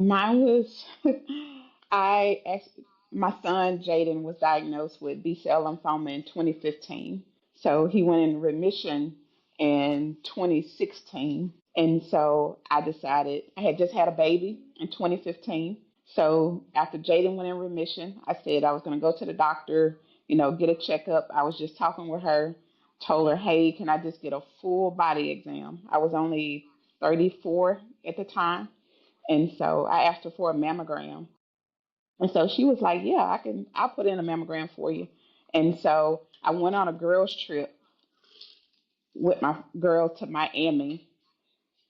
Mine was I actually my son Jaden was diagnosed with B-cell lymphoma in 2015. So he went in remission in 2016. And so I decided I had just had a baby in 2015. So after Jaden went in remission, I said I was going to go to the doctor, get a checkup. I was just talking with her, told her, hey, can I just get a full body exam? I was only 34 at the time. And so I asked her for a mammogram. And so she was like, yeah, I'll put in a mammogram for you. And so I went on a girls' trip with my girls to Miami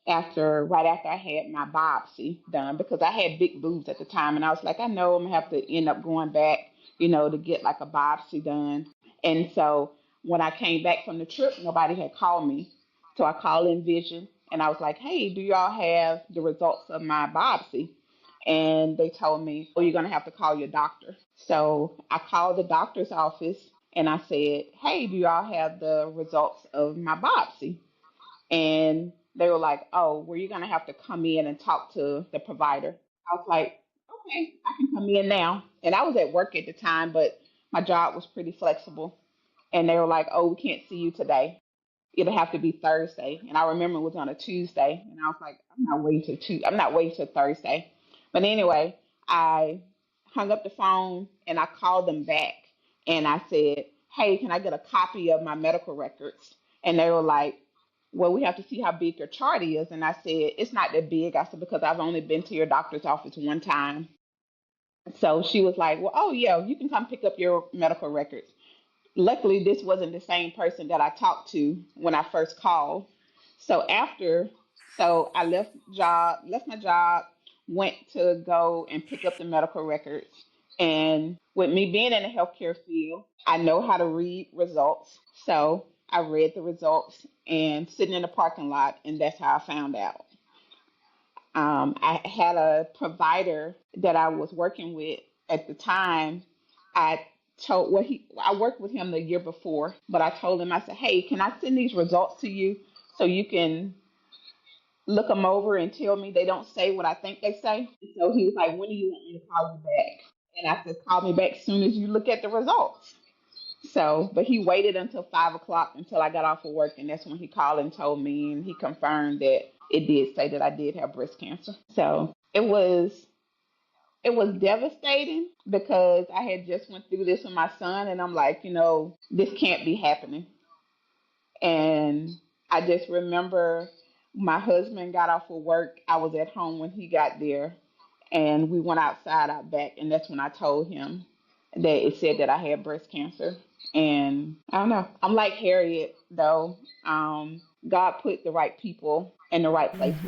right after I had my biopsy done because I had big boobs at the time. And I was like, I know I'm going to have to end up going back, to get like a biopsy done. And so when I came back from the trip, nobody had called me. So I called in Vision and I was like, hey, do y'all have the results of my biopsy? And they told me, oh, you're going to have to call your doctor. So I called the doctor's office and I said, hey, do y'all have the results of my biopsy? And they were like, oh, well, you're going to have to come in and talk to the provider. I was like, okay, I can come in now. And I was at work at the time, but my job was pretty flexible. And they were like, oh, we can't see you today. It'll have to be Thursday. And I remember it was on a Tuesday. And I was like, I'm not waiting till Thursday. But anyway, I hung up the phone and I called them back and I said, hey, can I get a copy of my medical records? And they were like, well, we have to see how big your chart is. And I said, it's not that big. I said, because I've only been to your doctor's office one time. So she was like, well, oh, yeah, you can come pick up your medical records. Luckily, this wasn't the same person that I talked to when I first called. So so I left my job, went to go and pick up the medical records. And with me being in the healthcare field, I know how to read results. So I read the results and sitting in the parking lot, and that's how I found out. I had a provider that I was working with at the time. I I worked with him the year before, but I told him, I said, hey, can I send these results to you so you can look them over and tell me they don't say what I think they say? So he was like, when do you want me to call you back? And I said, call me back as soon as you look at the results. So, but he waited until 5 o'clock until I got off of work, and that's when he called and told me, and he confirmed that it did say that I did have breast cancer. So it was devastating because I had just went through this with my son, and I'm like, this can't be happening. And I just remember my husband got off of work. I was at home when he got there, and we went outside out back, and that's when I told him that it said that I had breast cancer. And I don't know. I'm like Harriet though. God put the right people in the right places.